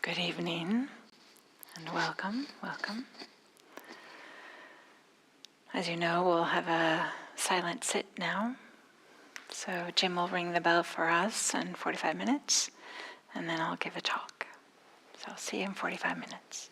Good evening and welcome. As you know, we'll have a silent sit now. So Jim will ring the bell for us in 45 minutes, and then I'll give a talk. So I'll see you in 45 minutes.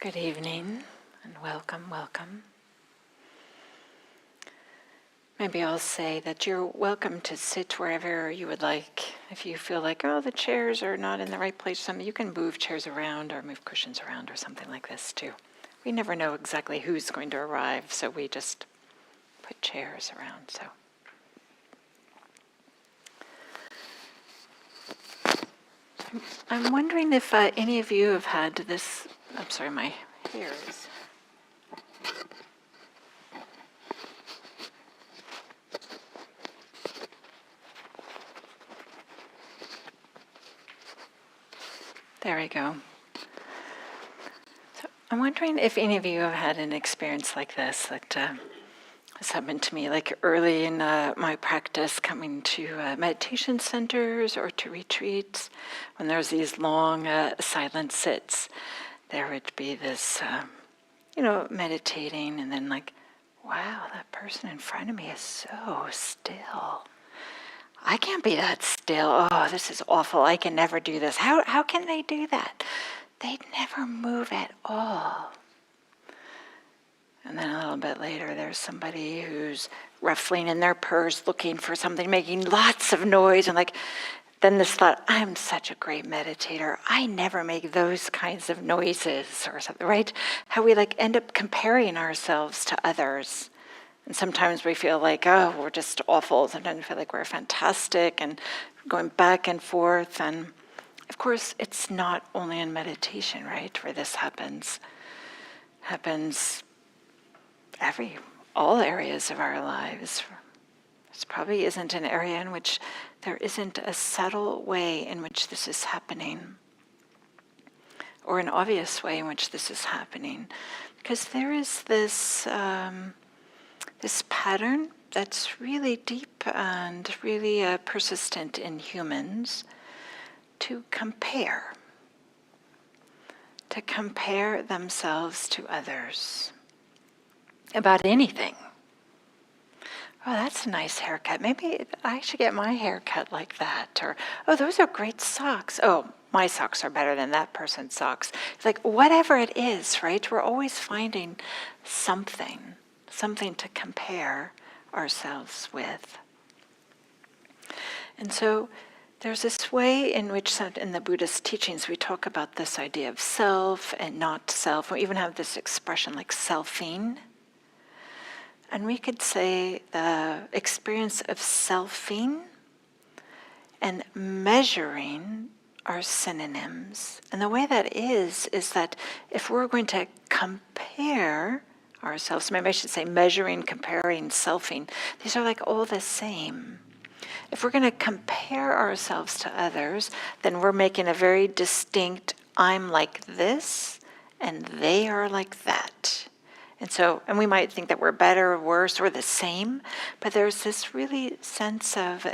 Good evening and welcome, welcome. Maybe I'll say that you're welcome to sit wherever you would like. If you feel like, oh, the chairs are not in the right place, something, you can move chairs around or move cushions around or something like this too. We never know exactly who's going to arrive, so we just put chairs around. So. I'm wondering if any of you have had this, I'm sorry, my hair is. There we go. So I'm wondering if any of you have had an experience like this that has happened to me, like early in my practice, coming to meditation centers or to retreats, when there's these long silent sits, there would be this, meditating, and then like, wow, that person in front of me is so still. I can't be that still. Oh, this is awful. I can never do this. How can they do that? They never move at all. And then a little bit later, there's somebody who's ruffling in their purse, looking for something, making lots of noise. And then this thought, I'm such a great meditator. I never make those kinds of noises or something, right? How we end up comparing ourselves to others. And sometimes we feel like, oh, we're just awful. Sometimes we feel like we're fantastic and going back and forth. And of course, it's not only in meditation, right, where this happens. Happens all areas of our lives. This probably isn't an area in which there isn't a subtle way in which this is happening, or an obvious way in which this is happening. Because there is this pattern that's really deep and really persistent in humans to compare themselves to others about anything. Oh, that's a nice haircut. Maybe I should get my hair cut like that. Or, oh, those are great socks. Oh, my socks are better than that person's socks. It's like whatever it is, right? We're always finding something to compare ourselves with. And so there's this way in which in the Buddhist teachings we talk about this idea of self and not self. We even have this expression like selfing. And we could say the experience of selfing and measuring are synonyms. And the way that is that if we're going to compare ourselves, maybe I should say measuring, comparing, selfing, these are all the same. If we're going to compare ourselves to others, then we're making a very distinct, I'm like this, and they are like that. And we might think that we're better or worse or the same, but there's this really sense of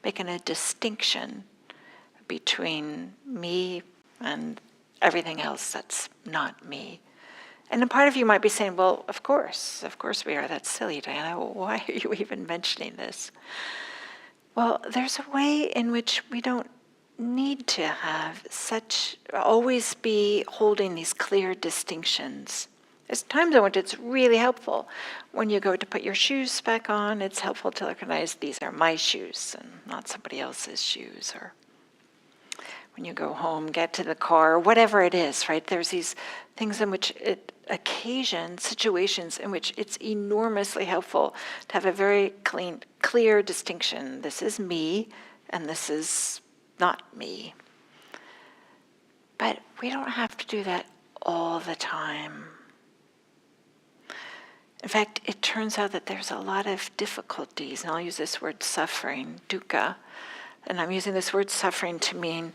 making a distinction between me and everything else that's not me. And a part of you might be saying, well, of course we are. That's silly, Diana. Why are you even mentioning this? Well, there's a way in which we don't need to always be holding these clear distinctions. There's times in which it's really helpful. When you go to put your shoes back on, it's helpful to recognize these are my shoes and not somebody else's shoes. Or when you go home, get to the car, whatever it is, right? There's these things in which situations in which it's enormously helpful to have a very clear distinction. This is me, and this is not me. But we don't have to do that all the time. In fact, it turns out that there's a lot of difficulties, and I'll use this word suffering, dukkha, and I'm using this word suffering to mean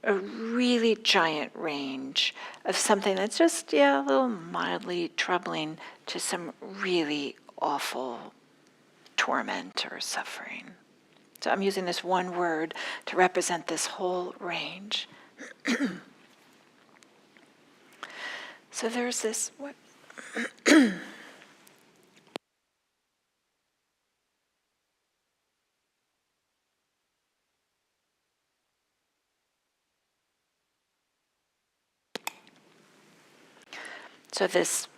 a really giant range of something that's just, a little mildly troubling to some really awful torment or suffering. So I'm using this one word to represent this whole range. So there's this, So this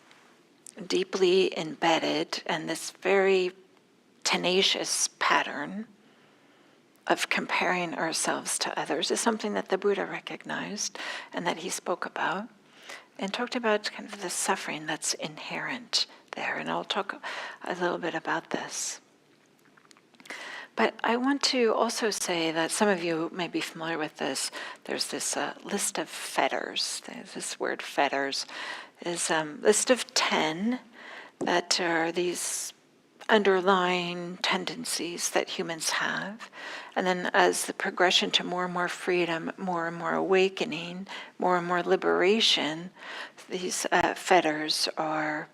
deeply embedded and this very tenacious pattern of comparing ourselves to others is something that the Buddha recognized and that he spoke about and talked about kind of the suffering that's inherent there. And I'll talk a little bit about this. But I want to also say that some of you may be familiar with this. There's this list of fetters. This word fetters is a list of 10 that are these underlying tendencies that humans have. And then as the progression to more and more freedom, more and more awakening, more and more liberation, these fetters are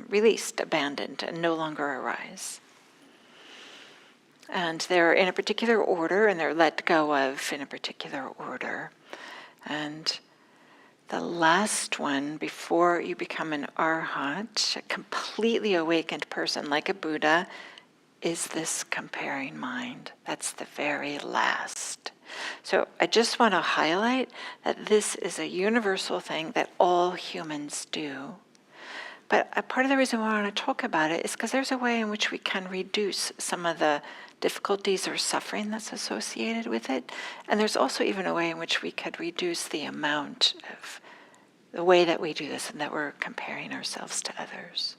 released, abandoned, and no longer arise. And they're in a particular order, and they're let go of in a particular order. And the last one, before you become an arhat, a completely awakened person like a Buddha, is this comparing mind. That's the very last. So I just want to highlight that this is a universal thing that all humans do. But a part of the reason why I want to talk about it is because there's a way in which we can reduce some of the difficulties or suffering that's associated with it. And there's also even a way in which we could reduce the amount of the way that we do this and that we're comparing ourselves to others.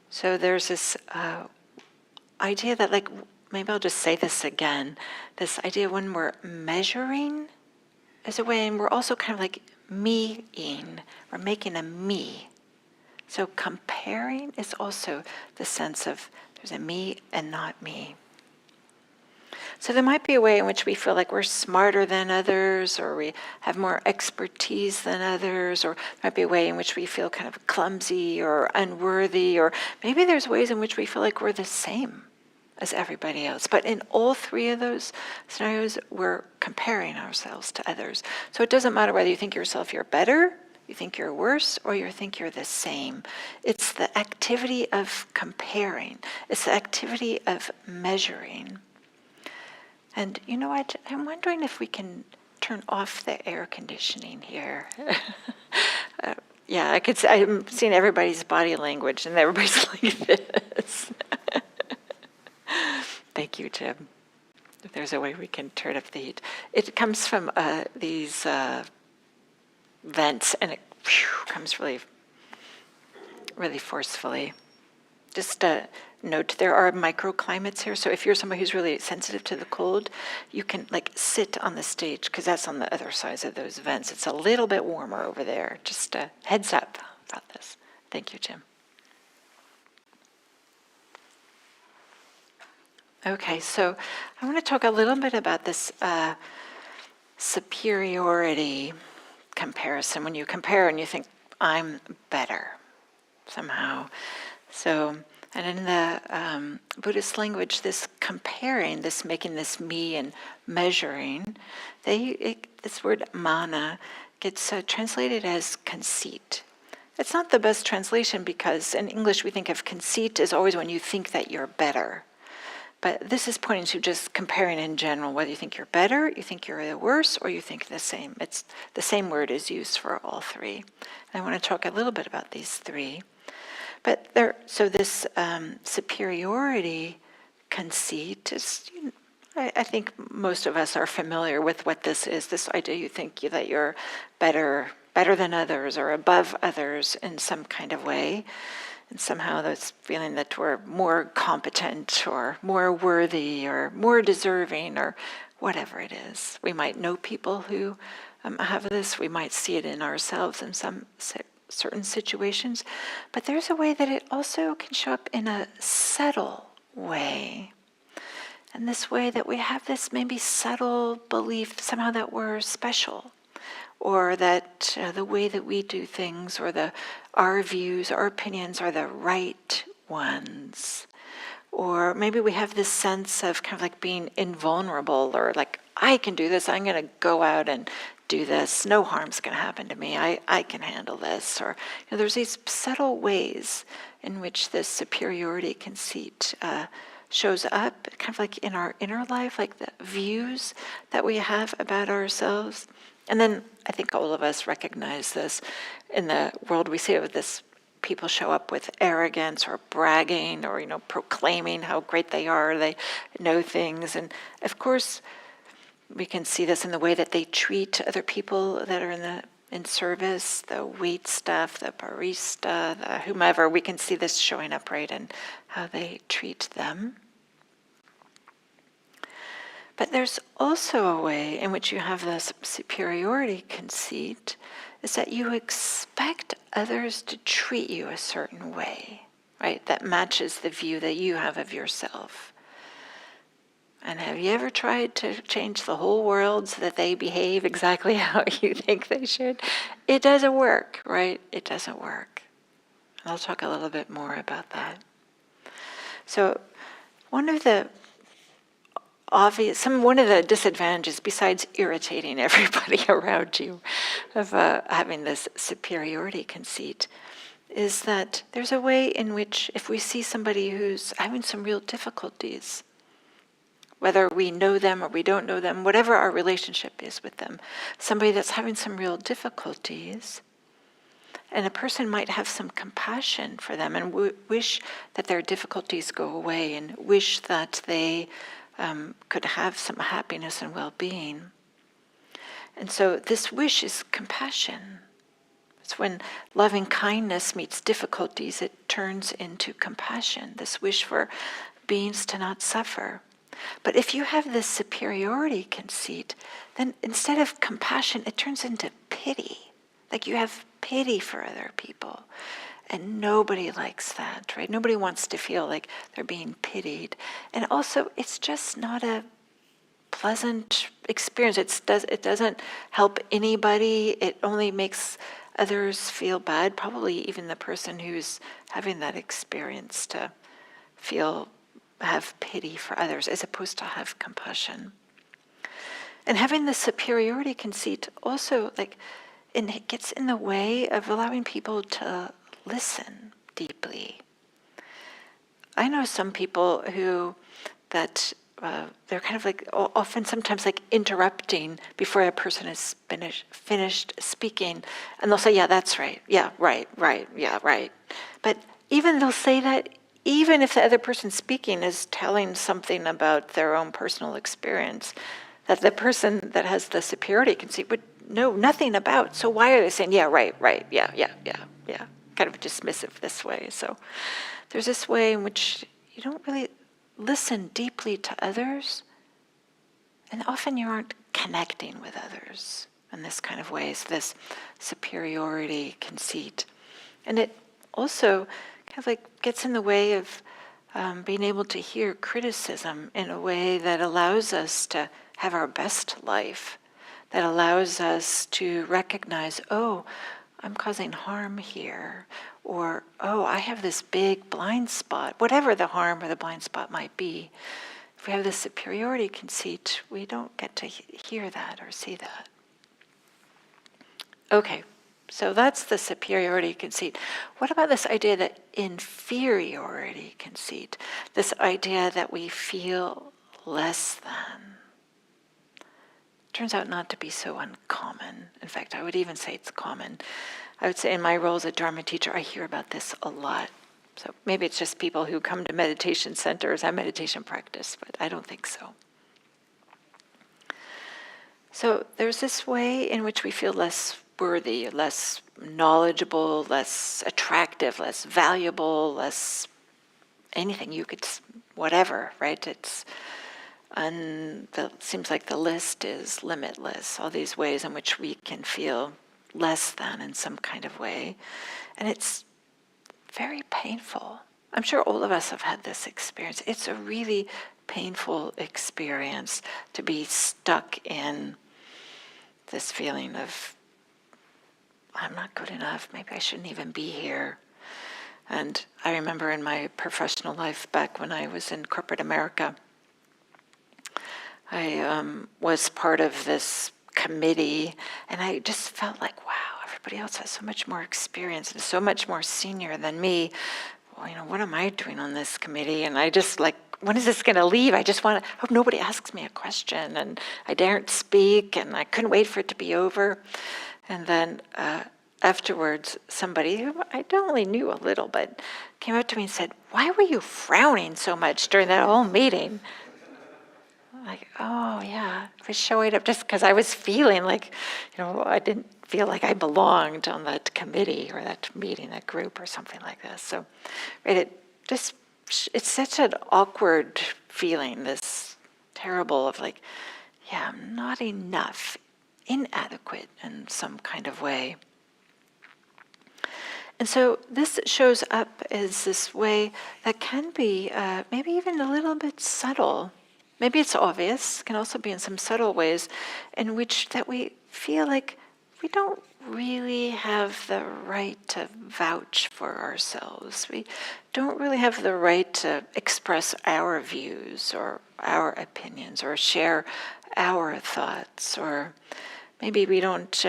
So there's this idea that, like, maybe I'll just say this again, this idea when we're measuring is a way, and we're also kind of like me-ing, we're making a me. So comparing is also the sense of there's a me and not me. So there might be a way in which we feel like we're smarter than others, or we have more expertise than others, or there might be a way in which we feel kind of clumsy or unworthy, or maybe there's ways in which we feel like we're the same as everybody else. But in all three of those scenarios, we're comparing ourselves to others. So it doesn't matter whether you think yourself you're better, you think you're worse, or you think you're the same. It's the activity of comparing. It's the activity of measuring. And you know what? I'm wondering if we can turn off the air conditioning here. Yeah, I'm seeing everybody's body language, and everybody's like this. Thank you, Jim. If there's a way we can turn up the heat. It comes from these vents, and it comes really, really forcefully. Just note, there are microclimates here, so if you're somebody who's really sensitive to the cold, you can like sit on the stage, because that's on the other sides of those vents. It's a little bit warmer over there. Just a heads up about this. Thank you, Jim. Okay, so I want to talk a little bit about this superiority comparison. When you compare and you think, I'm better somehow. So, and in the Buddhist language, this comparing, this making this me and measuring, this word mana gets translated as conceit. It's not the best translation because in English we think of conceit as always when you think that you're better. But this is pointing to just comparing in general, whether you think you're better, you think you're the worse, or you think the same. It's the same word is used for all three. And I want to talk a little bit about these three. But so this superiority conceit is, I think most of us are familiar with what this is. This idea you think that you're better than others or above others in some kind of way. And somehow this feeling that we're more competent or more worthy or more deserving or whatever it is. We might know people who have this. We might see it in ourselves in some certain situations. But there's a way that it also can show up in a subtle way. And this way that we have this maybe subtle belief somehow that we're special, or that the way that we do things or our views, our opinions are the right ones. Or maybe we have this sense of kind of like being invulnerable, or like, I can do this, I'm going to go out and do this, no harm's going to happen to me, I can handle this. Or there's these subtle ways in which this superiority conceit shows up, kind of like in our inner life, like the views that we have about ourselves. And then I think all of us recognize this in the world we see of this. People show up with arrogance or bragging or, proclaiming how great they are. They know things. And of course, we can see this in the way that they treat other people that are in service, the wait staff, the barista, the whomever. We can see this showing up, right, in how they treat them. But there's also a way in which you have this superiority conceit, is that you expect others to treat you a certain way, right? That matches the view that you have of yourself. And have you ever tried to change the whole world so that they behave exactly how you think they should? It doesn't work, right? It doesn't work. I'll talk a little bit more about that. So one of the disadvantages, besides irritating everybody around you, of having this superiority conceit, is that there's a way in which if we see somebody who's having some real difficulties, whether we know them or we don't know them, whatever our relationship is with them, somebody that's having some real difficulties, and a person might have some compassion for them and wish that their difficulties go away and wish that they could have some happiness and well-being. And so this wish is compassion. It's when loving kindness meets difficulties, it turns into compassion, this wish for beings to not suffer. But if you have this superiority conceit, then instead of compassion, it turns into pity. Like you have pity for other people. And nobody likes that, right? Nobody wants to feel like they're being pitied. And also, it's just not a pleasant experience. It doesn't help anybody. It only makes others feel bad, probably even the person who's having that experience, to have pity for others as opposed to have compassion. And having the superiority conceit also, it gets in the way of allowing people to listen deeply. I know some people who they're kind of often sometimes interrupting before a person is finished speaking, and they'll say, yeah, that's right, yeah, right, yeah, right. But they'll say that even if the other person speaking is telling something about their own personal experience that the person that has the superiority conceit would know nothing about. So why are they saying, yeah, right, yeah, kind of dismissive this way. So there's this way in which you don't really listen deeply to others, and often you aren't connecting with others in this kind of ways, this superiority conceit. And it also kind of gets in the way of being able to hear criticism in a way that allows us to have our best life, that allows us to recognize, oh, I'm causing harm here, or, oh, I have this big blind spot, whatever the harm or the blind spot might be. If we have this superiority conceit, we don't get to hear that or see that. Okay, so that's the superiority conceit. What about this idea that inferiority conceit, this idea that we feel less than? Turns out not to be so uncommon. In fact, I would even say it's common. I would say in my role as a Dharma teacher, I hear about this a lot. So maybe it's just people who come to meditation centers have meditation practice, but I don't think so. So there's this way in which we feel less worthy, less knowledgeable, less attractive, less valuable, less anything you could, whatever, right? Seems like the list is limitless, all these ways in which we can feel less than in some kind of way. And it's very painful. I'm sure all of us have had this experience. It's a really painful experience to be stuck in this feeling of, I'm not good enough, maybe I shouldn't even be here. And I remember in my professional life back when I was in corporate America, I was part of this committee, and I just felt like, wow, everybody else has so much more experience and so much more senior than me. Well, what am I doing on this committee? And I just when is this going to leave? I just want to, hope nobody asks me a question, and I daren't speak, and I couldn't wait for it to be over. And then afterwards, somebody who I only knew a little, but came up to me and said, "Why were you frowning so much during that whole meeting?" I'm like, oh yeah, I was showing up just because I was feeling like, I didn't feel like I belonged on that committee or that meeting, that group or something like this. So, right, it's such an awkward feeling, this terrible of like, yeah, I'm not enough, inadequate in some kind of way. And so this shows up as this way that can be maybe even a little bit subtle. Maybe it's obvious, can also be in some subtle ways in which that we feel like we don't really have the right to vouch for ourselves. We don't really have the right to express our views or our opinions or share our thoughts, or maybe we don't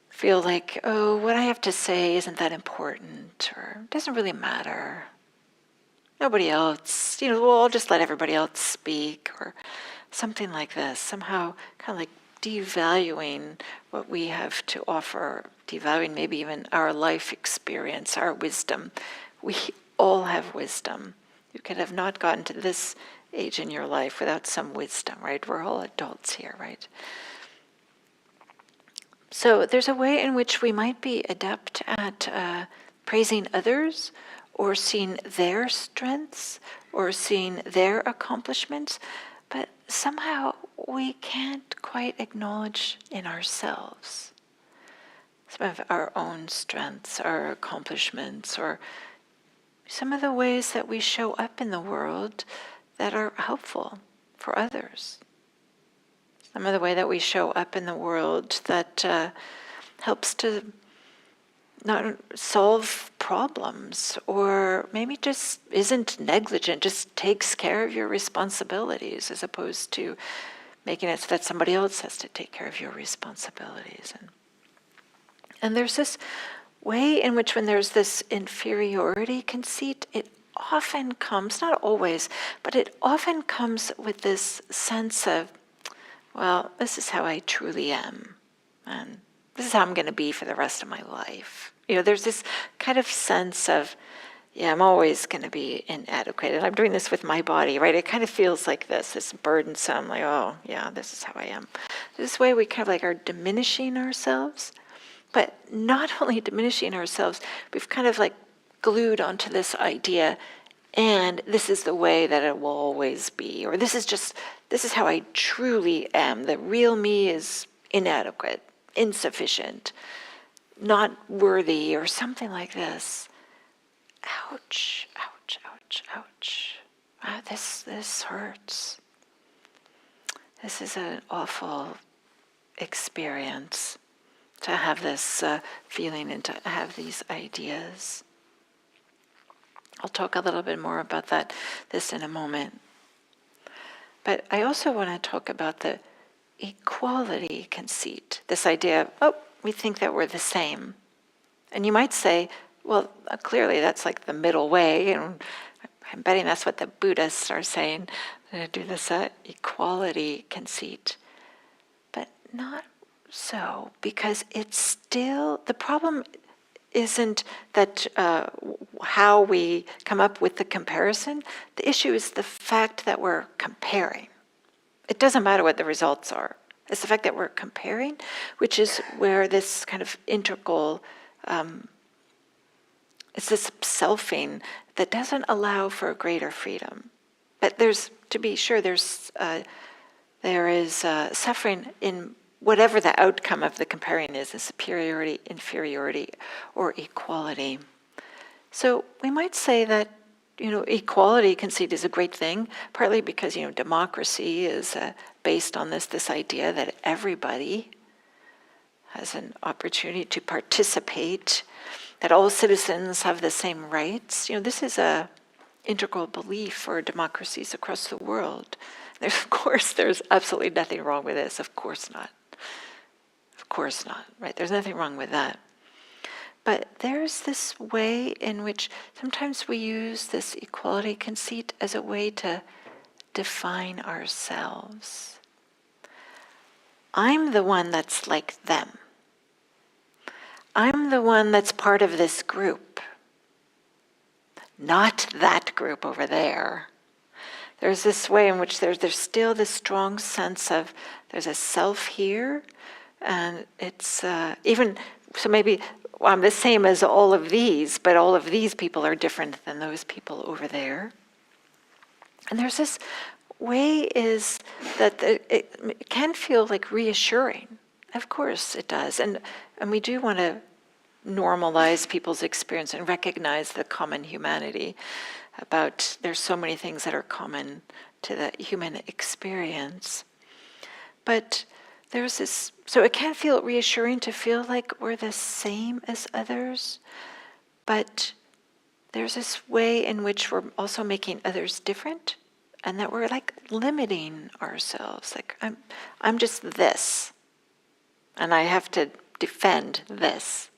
feel like, oh, what I have to say isn't that important, or doesn't really matter. Nobody else, I'll just let everybody else speak, or something like this. Somehow kind of like devaluing what we have to offer, devaluing maybe even our life experience, our wisdom. We all have wisdom. You could have not gotten to this age in your life without some wisdom, right? We're all adults here, right? So there's a way in which we might be adept at praising others, or seeing their strengths, or seeing their accomplishments, but somehow we can't quite acknowledge in ourselves some of our own strengths, our accomplishments, or some of the ways that we show up in the world that are helpful for others. Some of the way that we show up in the world that helps to not solve problems, or maybe just isn't negligent, just takes care of your responsibilities as opposed to making it so that somebody else has to take care of your responsibilities. And there's this way in which when there's this inferiority conceit, it often comes, not always, but it often comes with this sense of, well, this is how I truly am, and this is how I'm going to be for the rest of my life. There's this kind of sense of, yeah, I'm always going to be inadequate, and I'm doing this with my body, right? It kind of feels like this burdensome, like, oh, yeah, this is how I am. This way we kind of like are diminishing ourselves, but not only diminishing ourselves, we've kind of like glued onto this idea, and this is the way that it will always be, or this is how I truly am. The real me is inadequate, insufficient, not worthy, or something like this. Ouch, ouch, ouch, ouch. This hurts. This is an awful experience to have this feeling and to have these ideas. I'll talk a little bit more about this in a moment. But I also want to talk about the equality conceit, this idea of, oh, we think that we're the same. And you might say, well, clearly that's like the middle way, and I'm betting that's what the Buddhists are saying, to do this equality conceit. But not so, because it's still, the problem isn't that how we come up with the comparison. The issue is the fact that we're comparing. It doesn't matter what the results are. It's the fact that we're comparing, which is where this kind of integral, it's this selfing that doesn't allow for greater freedom. But to be sure, there is suffering in whatever the outcome of the comparing is, the superiority, inferiority, or equality. So we might say that, equality conceit is a great thing, partly because, democracy is based on this idea that everybody has an opportunity to participate, that all citizens have the same rights. This is a integral belief for democracies across the world. Of course, there's absolutely nothing wrong with this. Of course not. Of course not, right? There's nothing wrong with that. But there's this way in which sometimes we use this equality conceit as a way to define ourselves. I'm the one that's like them. I'm the one that's part of this group, not that group over there. There's this way in which there's still this strong sense of there's a self here, and it's even, so maybe well, I'm the same as all of these, but all of these people are different than those people over there. And there's this way is that it can feel like reassuring. Of course it does. And we do want to normalize people's experience and recognize the common humanity about there's so many things that are common to the human experience. But there's this, so it can feel reassuring to feel like we're the same as others, but there's this way in which we're also making others different, and that we're like limiting ourselves. Like I'm just this, and I have to defend this.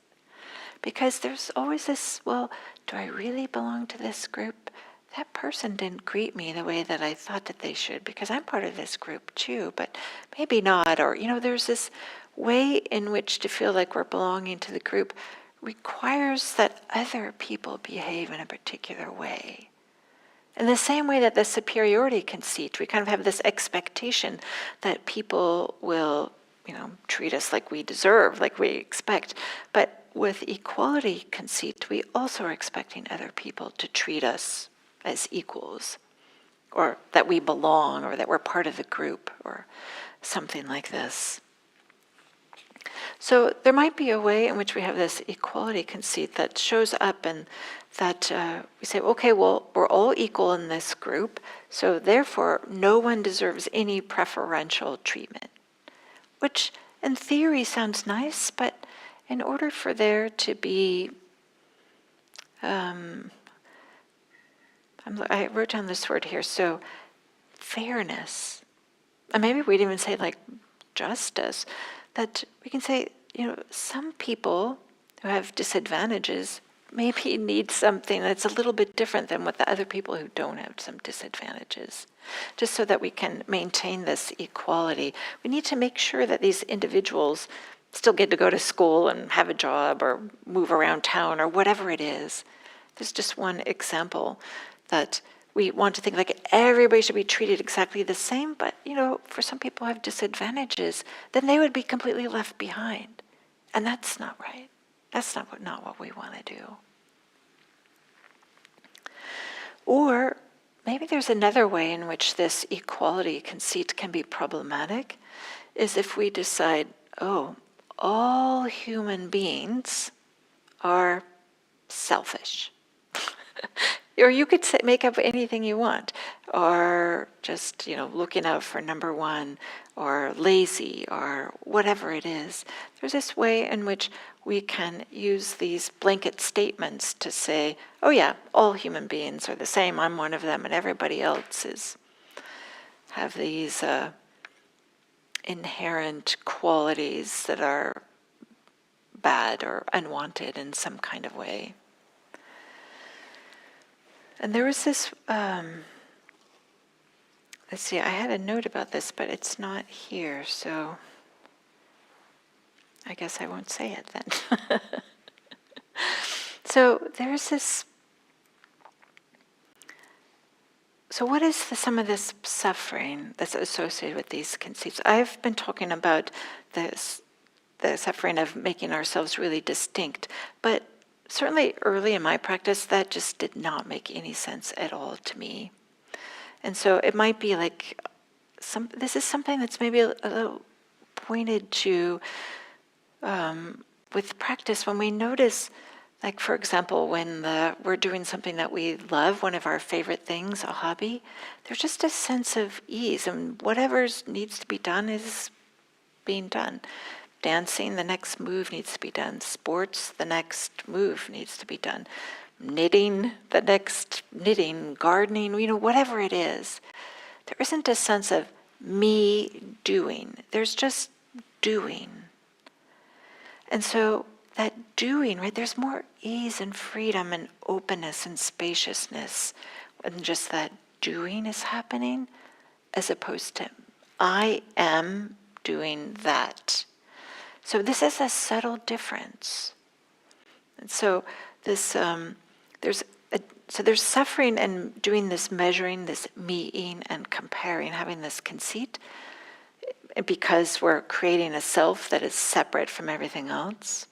Because there's always this, well, do I really belong to this group? That person didn't greet me the way that I thought that they should, because I'm part of this group too, but maybe not. Or, there's this way in which to feel like we're belonging to the group requires that other people behave in a particular way. In the same way that the superiority conceit, we kind of have this expectation that people will, treat us like we deserve, like we expect. But with equality conceit, we also are expecting other people to treat us as equals, or that we belong, or that we're part of the group, or something like this. So there might be a way in which we have this equality conceit that shows up, and that we say, okay, well, we're all equal in this group, so therefore no one deserves any preferential treatment. Which in theory sounds nice, but in order for there to be, I wrote down this word here, so fairness, and maybe we'd even say like justice, that we can say, some people who have disadvantages maybe need something that's a little bit different than what the other people who don't have some disadvantages. Just so that we can maintain this equality, we need to make sure that these individuals still get to go to school and have a job or move around town or whatever it is. There's just one example that we want to think like everybody should be treated exactly the same, but for some people who have disadvantages, then they would be completely left behind. And that's not right. That's not what we want to do. Or maybe there's another way in which this equality conceit can be problematic, is if we decide, oh, all human beings are selfish. Or you could make up anything you want, or just, looking out for number one, or lazy, or whatever it is. There's this way in which we can use these blanket statements to say, oh yeah, all human beings are the same, I'm one of them, and everybody else have these inherent qualities that are bad or unwanted in some kind of way. And there was this, let's see, I had a note about this, but it's not here, so I guess I won't say it then. So there's this, so what is some of this suffering that's associated with these conceits? I've been talking about this, the suffering of making ourselves really distinct, but certainly early in my practice, that just did not make any sense at all to me. And so it might be like, this is something that's maybe a little pointed to with practice when we notice, like for example, when we're doing something that we love, one of our favorite things, a hobby, there's just a sense of ease, and whatever needs to be done is being done. Dancing, the next move needs to be done. Sports, the next move needs to be done. Knitting, the next knitting. Gardening, whatever it is. There isn't a sense of me doing. There's just doing. And so that doing, right? There's more ease and freedom and openness and spaciousness when just that doing is happening, as opposed to I am doing that. So this is a subtle difference. And so this there's suffering and doing this measuring, this meeting and comparing, having this conceit, because we're creating a self that is separate from everything else.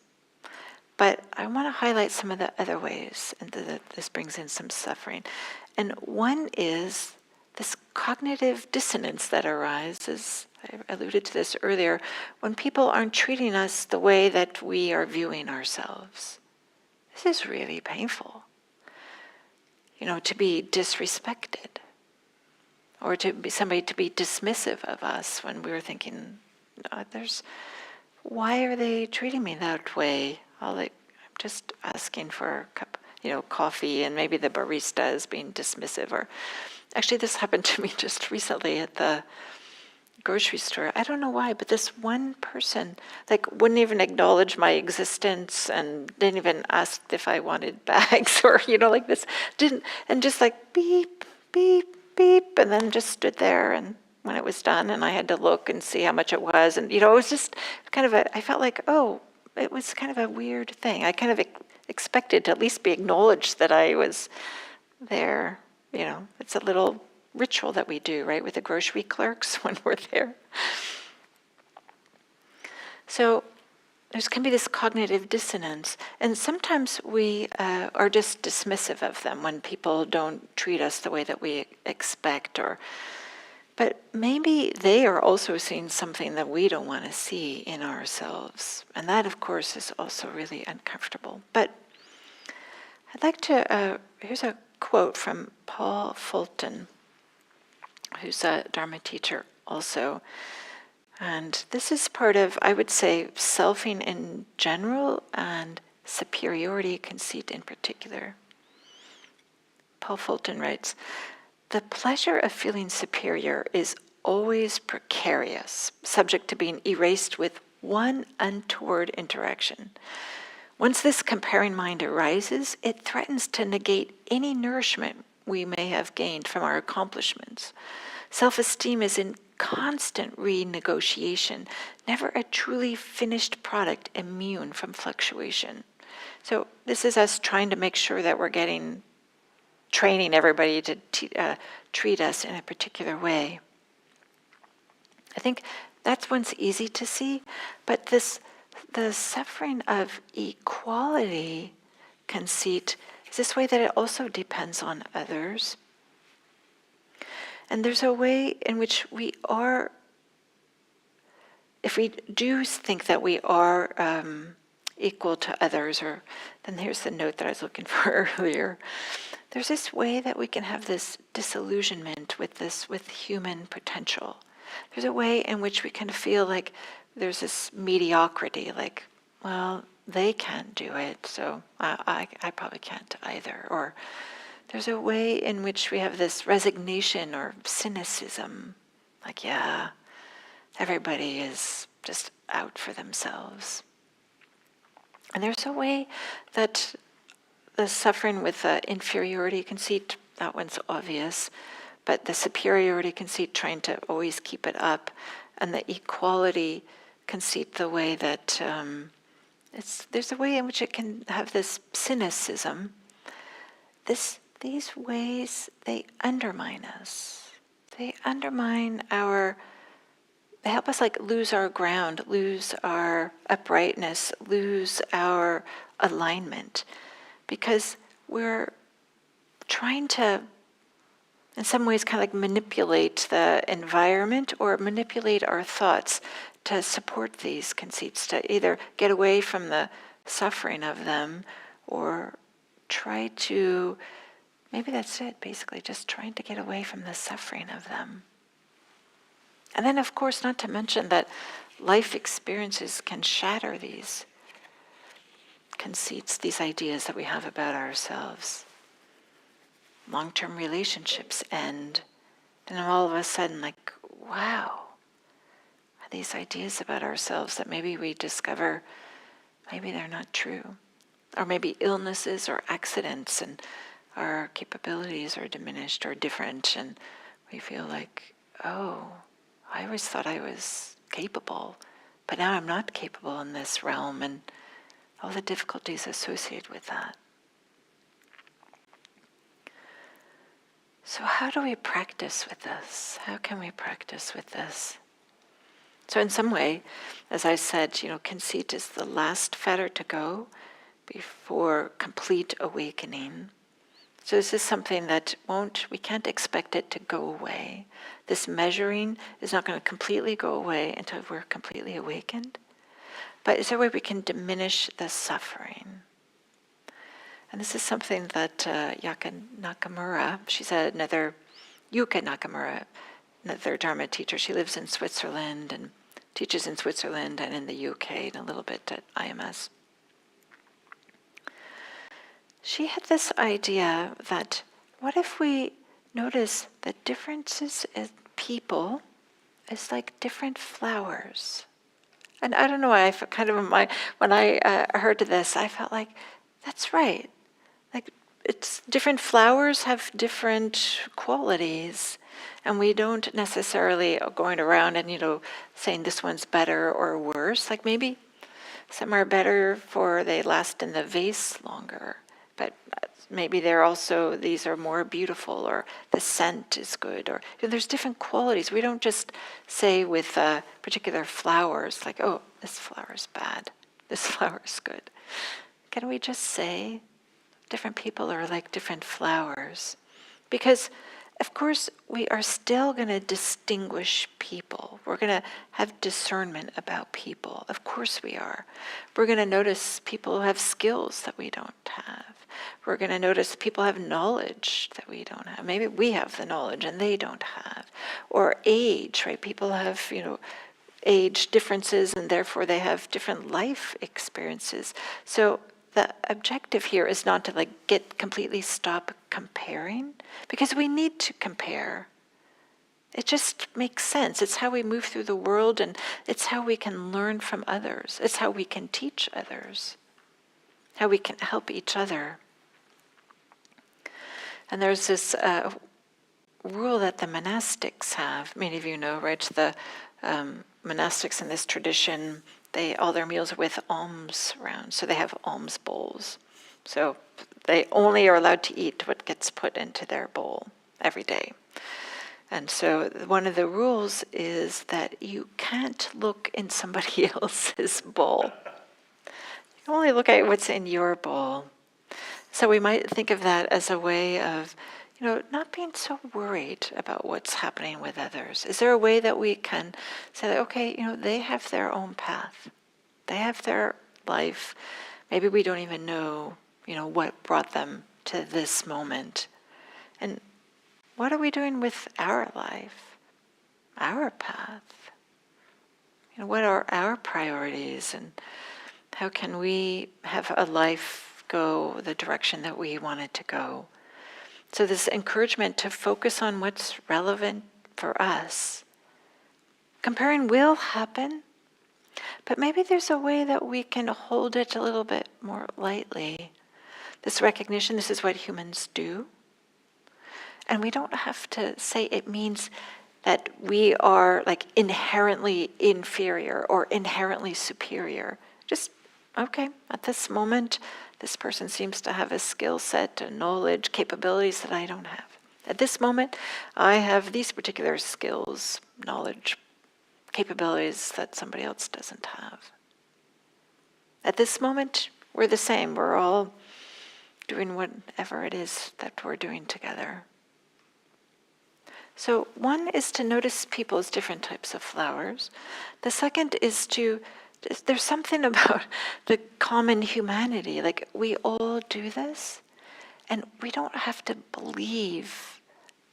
But I want to highlight some of the other ways and that this brings in some suffering. And one is this cognitive dissonance that arises. I alluded to this earlier, when people aren't treating us the way that we are viewing ourselves. This is really painful. To be disrespected, or to be somebody to be dismissive of us when we were thinking, why are they treating me that way? I'm just asking for a cup, coffee, and maybe the barista is being dismissive. Or actually, this happened to me just recently at the grocery store. I don't know why, but this one person wouldn't even acknowledge my existence and didn't even ask if I wanted bags or this, didn't, and just beep, beep, beep, and then just stood there. And when it was done, and I had to look and see how much it was, and it was just kind of I felt like, oh, it was kind of a weird thing. I kind of expected to at least be acknowledged that I was there. It's a little ritual that we do, right, with the grocery clerks when we're there. So there's can be this cognitive dissonance, and sometimes we are just dismissive of them when people don't treat us the way that we expect, but maybe they are also seeing something that we don't want to see in ourselves, and that, of course, is also really uncomfortable. But I'd like to, here's a quote from Paul Fulton, who's a Dharma teacher also. And this is part of, I would say, selfing in general and superiority conceit in particular. Paul Fulton writes, "The pleasure of feeling superior is always precarious, subject to being erased with one untoward interaction. Once this comparing mind arises, it threatens to negate any nourishment we may have gained from our accomplishments. Self-esteem is in constant renegotiation, never a truly finished product immune from fluctuation." So this is us trying to make sure that we're training everybody to treat us in a particular way. I think that's one's easy to see, but the suffering of equality conceit is this way that it also depends on others. And there's a way in which we are, if we do think that we are equal to others, then here's the note that I was looking for earlier. There's this way that we can have this disillusionment with human potential. There's a way in which we can feel like there's this mediocrity, well, they can't do it, so I probably can't either. Or there's a way in which we have this resignation or cynicism, yeah, everybody is just out for themselves. And there's a way that the suffering with inferiority conceit, that one's obvious, but the superiority conceit, trying to always keep it up, and the equality conceit, the way that there's a way in which it can have this cynicism. These ways, they undermine us. They undermine they help us lose our ground, lose our uprightness, lose our alignment, because we're trying to, in some ways, kind of manipulate the environment or manipulate our thoughts to support these conceits, to either get away from the suffering of them or try to, maybe that's it, basically, just trying to get away from the suffering of them. And then, of course, not to mention that life experiences can shatter these conceits, these ideas that we have about ourselves. Long-term relationships end, and all of a sudden, wow, these ideas about ourselves that maybe we discover maybe they're not true. Or maybe illnesses or accidents and our capabilities are diminished or different, and we feel like, oh, I always thought I was capable, but now I'm not capable in this realm, and all the difficulties associated with that. So how do we practice with this? How can we practice with this? So in some way, as I said, conceit is the last fetter to go before complete awakening. So this is something that we can't expect it to go away. This measuring is not going to completely go away until we're completely awakened. But is there a way we can diminish the suffering? And this is something that Yuka Nakamura, Yuka Nakamura, another Dharma teacher, she lives in Switzerland and teaches in Switzerland and in the UK and a little bit at IMS. She had this idea that what if we notice that differences in people is like different flowers? And I don't know why, I felt kind of when I heard this, I felt like, that's right. Like, it's different flowers have different qualities, and we don't necessarily going around and, saying this one's better or worse. Like maybe some are better for they last in the vase longer, but maybe these are more beautiful, or the scent is good, or there's different qualities. We don't just say with particular flowers, like, oh, this flower's bad, this flower's good. Can we just say different people are like different flowers? Because, of course, we are still going to distinguish people. We're going to have discernment about people. Of course we are. We're going to notice people who have skills that we don't have. We're going to notice people have knowledge that we don't have. Maybe we have the knowledge and they don't have. Or age, right? People have, age differences, and therefore they have different life experiences. So the objective here is not to completely stop comparing, because we need to compare. It just makes sense. It's how we move through the world, and it's how we can learn from others. It's how we can teach others, how we can help each other. And there's this rule that the monastics have. Many of you know, right? The monastics in this tradition, all their meals are with alms rounds, so they have alms bowls. So they only are allowed to eat what gets put into their bowl every day. And so one of the rules is that you can't look in somebody else's bowl. You only look at what's in your bowl. So we might think of that as a way of, not being so worried about what's happening with others. Is there a way that we can say that, okay, they have their own path. They have their life. Maybe we don't even know, what brought them to this moment. And what are we doing with our life, our path? What are our priorities, and how can we have a life go the direction that we want it to go? So this encouragement to focus on what's relevant for us. Comparing will happen, but maybe there's a way that we can hold it a little bit more lightly. This recognition, this is what humans do. And we don't have to say it means that we are inherently inferior or inherently superior. Just, okay, at this moment, this person seems to have a skill set, a knowledge, capabilities that I don't have. At this moment, I have these particular skills, knowledge, capabilities that somebody else doesn't have. At this moment, we're the same. We're all doing whatever it is that we're doing together. So one is to notice people as different types of flowers. The second is there's something about the common humanity. We all do this, and we don't have to believe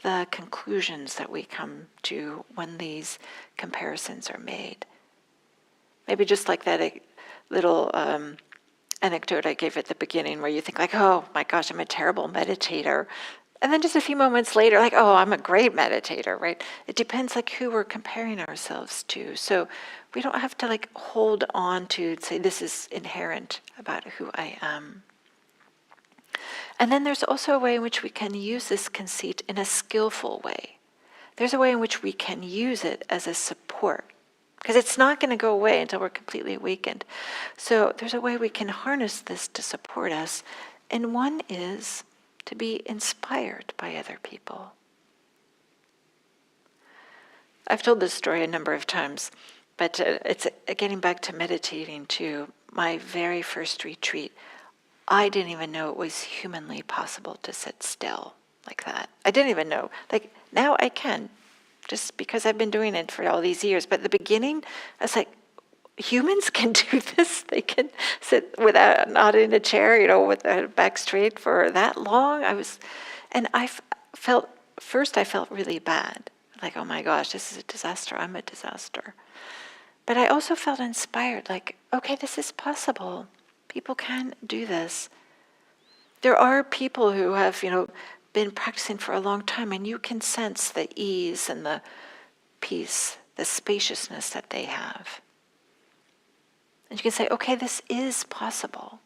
the conclusions that we come to when these comparisons are made. Maybe just like that little anecdote I gave at the beginning where you think oh my gosh, I'm a terrible meditator. And then just a few moments later, like, oh, I'm a great meditator, right? It depends like who we're comparing ourselves to. So we don't have to like hold on to say this is inherent about who I am. And then there's also a way in which we can use this conceit in a skillful way. There's a way in which we can use it as a support, because it's not going to go away until we're completely awakened. So there's a way we can harness this to support us. And one is to be inspired by other people. I've told this story a number of times, but it's getting back to meditating too. My very first retreat, I didn't even know it was humanly possible to sit still like that. I didn't even know. Like, now I can, just because I've been doing it for all these years. But at the beginning, I was like, humans can do this? They can sit without, not in a chair, with their back straight for that long? First I felt really bad. Like, oh my gosh, this is a disaster. I'm a disaster. But I also felt inspired, like, okay, this is possible. People can do this. There are people who have, been practicing for a long time, and you can sense the ease and the peace, the spaciousness that they have. And you can say, okay, this is possible.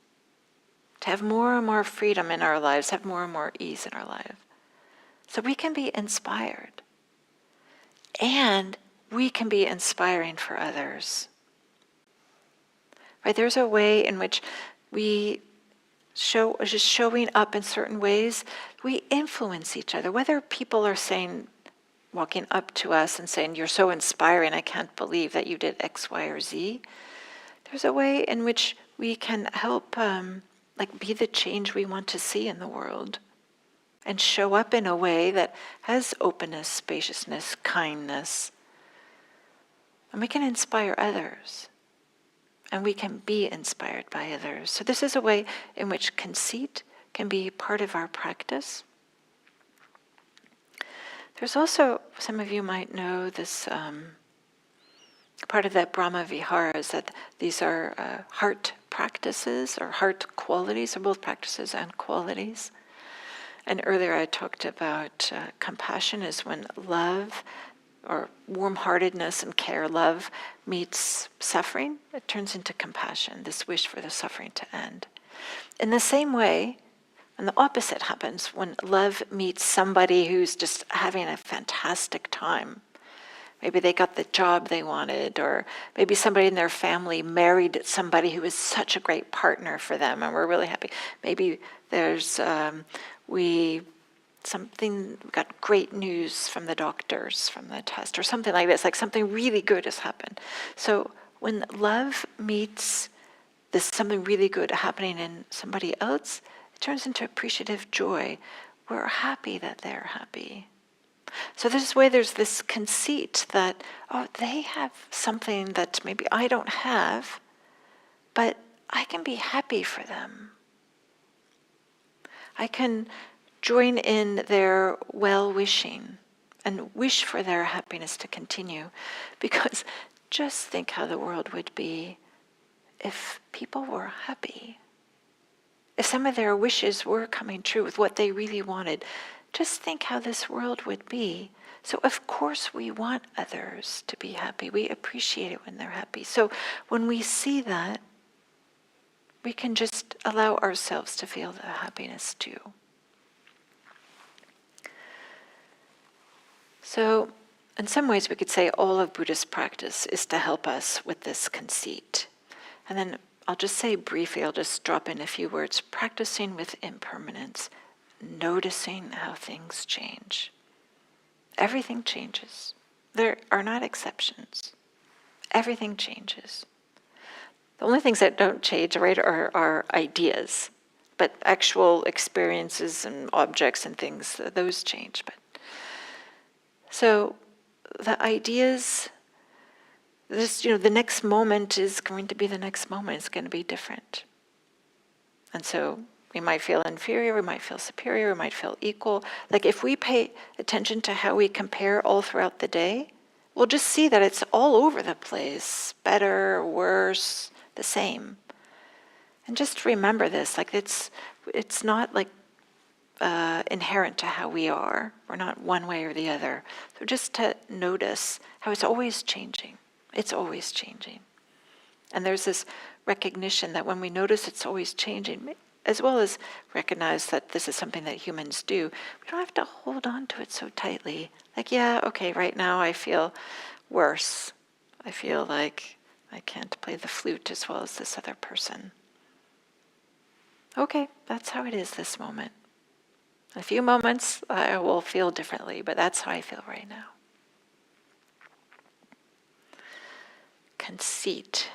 To have more and more freedom in our lives, have more and more ease in our life. So we can be inspired. And we can be inspiring for others. Right? There's a way in which we just showing up in certain ways, we influence each other. Whether people are walking up to us and saying, you're so inspiring, I can't believe that you did X, Y, or Z. There's a way in which we can help be the change we want to see in the world. And show up in a way that has openness, spaciousness, kindness. And we can inspire others. And we can be inspired by others. So this is a way in which conceit can be part of our practice. There's also, some of you might know this, part of that Brahma Viharas, that these are heart practices or heart qualities, or both practices and qualities. And earlier I talked about compassion is when love or warm-heartedness and care, love meets suffering, it turns into compassion, this wish for the suffering to end. In the same way, and the opposite happens when love meets somebody who's just having a fantastic time. Maybe they got the job they wanted, or maybe somebody in their family married somebody who was such a great partner for them, and we're really happy. Maybe there's we got great news from the doctors, from the test, or something like this, like something really good has happened. So when love meets this something really good happening in somebody else, it turns into appreciative joy. We're happy that they're happy. So this way there's this conceit that, oh, they have something that maybe I don't have, but I can be happy for them. I can join in their well-wishing and wish for their happiness to continue. Because just think how the world would be if people were happy. If some of their wishes were coming true with what they really wanted, just think how this world would be. So of course we want others to be happy. We appreciate it when they're happy. So when we see that, we can just allow ourselves to feel the happiness too. So in some ways we could say all of Buddhist practice is to help us with this conceit. And then I'll just say briefly, I'll just drop in a few words. Practicing with impermanence, noticing how things change. Everything changes. There are not exceptions. Everything changes. The only things that don't change, right, are ideas. But actual experiences and objects and things, those change. So the ideas, the next moment is going to be the next moment. It's going to be different. And so we might feel inferior, we might feel superior, we might feel equal. Like if we pay attention to how we compare all throughout the day, we'll just see that it's all over the place, better, worse, the same. And just remember this, like it's not like inherent to how we are. We're not one way or the other. So just to notice how it's always changing. It's always changing. And there's this recognition that when we notice it's always changing, as well as recognize that this is something that humans do, we don't have to hold on to it so tightly. Like, yeah, okay, right now I feel worse. I feel like I can't play the flute as well as this other person. Okay, that's how it is this moment. In a few moments, I will feel differently, but that's how I feel right now. Conceit.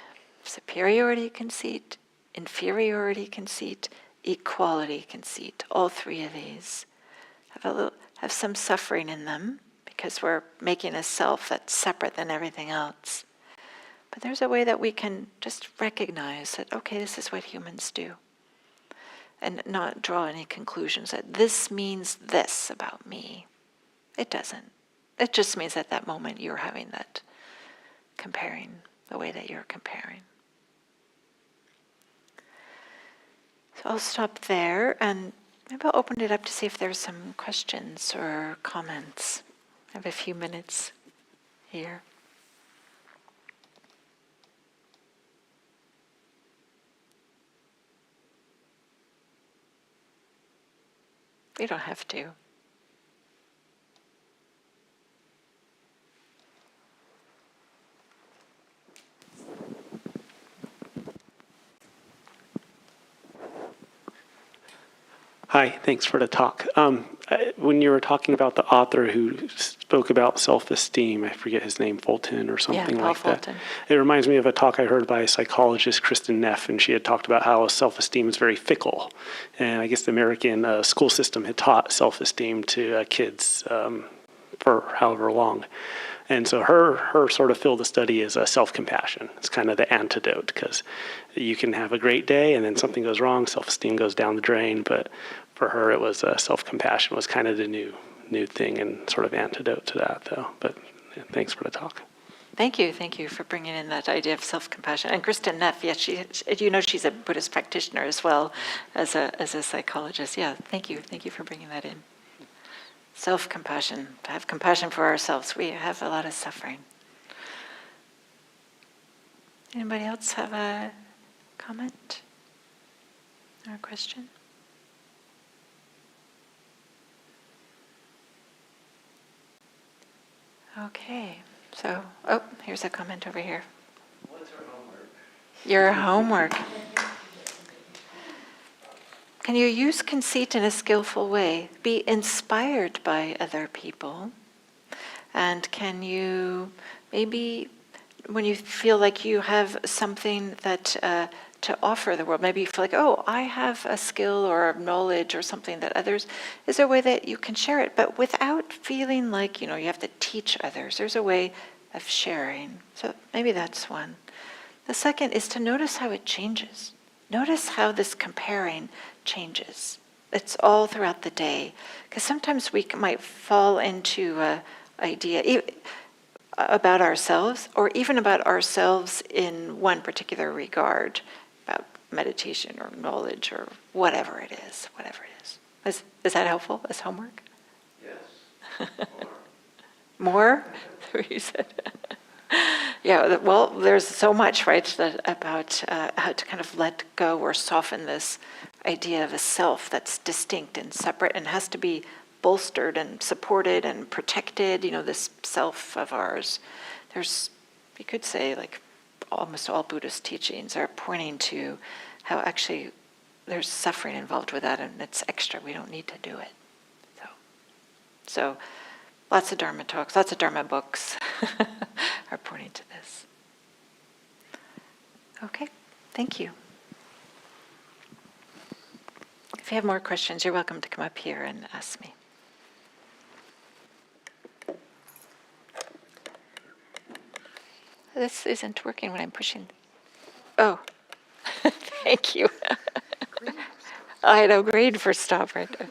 Superiority conceit, inferiority conceit, equality conceit. All three of these have some suffering in them because we're making a self that's separate than everything else. But there's a way that we can just recognize that, okay, this is what humans do. And not draw any conclusions that this means this about me. It doesn't. It just means at that moment you're having that comparing, the way that you're comparing. So I'll stop there and maybe I'll open it up to see if there's some questions or comments. I have a few minutes here. You don't have to. Hi, thanks for the talk. When you were talking about the author who spoke about self-esteem, I forget his name, Fulton or something like that. Fulton. It reminds me of a talk I heard by a psychologist, Kristen Neff, and she had talked about how self-esteem is very fickle. And I guess the American school system had taught self-esteem to kids for however long. And so her sort of field of study is self-compassion. It's kind of the antidote, because you can have a great day and then something goes wrong, self-esteem goes down the drain. But for her, it was self-compassion was kind of the new thing and sort of antidote to that, though. But yeah, thanks for the talk. Thank you for bringing in that idea of self-compassion. And Kristen Neff, yes, she's a Buddhist practitioner as well as a psychologist. Yeah, thank you for bringing that in. Self-compassion, to have compassion for ourselves. We have a lot of suffering. Anybody else have a comment or a question? Okay, so, here's a comment over here. What's our homework? Your homework. Can you use conceit in a skillful way? Be inspired by other people. And can you maybe, when you feel like you have something that to offer the world, maybe you feel like, oh, I have a skill or knowledge or something that others, is there a way that you can share it, but without feeling like, you have to teach others? There's a way of sharing. So maybe that's one. The second is to notice how it changes. Notice how this comparing changes. It's all throughout the day. Because sometimes we might fall into an idea about ourselves, or even about ourselves in one particular regard, about meditation or knowledge or whatever it is. Is that helpful as homework? Yes. More? That's what you said. Yeah, well, there's so much, right, about how to kind of let go or soften this idea of a self that's distinct and separate and has to be bolstered and supported and protected, this self of ours. You could say, like, almost all Buddhist teachings are pointing to how actually there's suffering involved with that, and it's extra. We don't need to do it. So lots of Dharma talks, lots of Dharma books are pointing to this. Okay, thank you. If you have more questions, you're welcome to come up here and ask me. This isn't working when I'm pushing. Oh, thank you. I know, green for stop right there.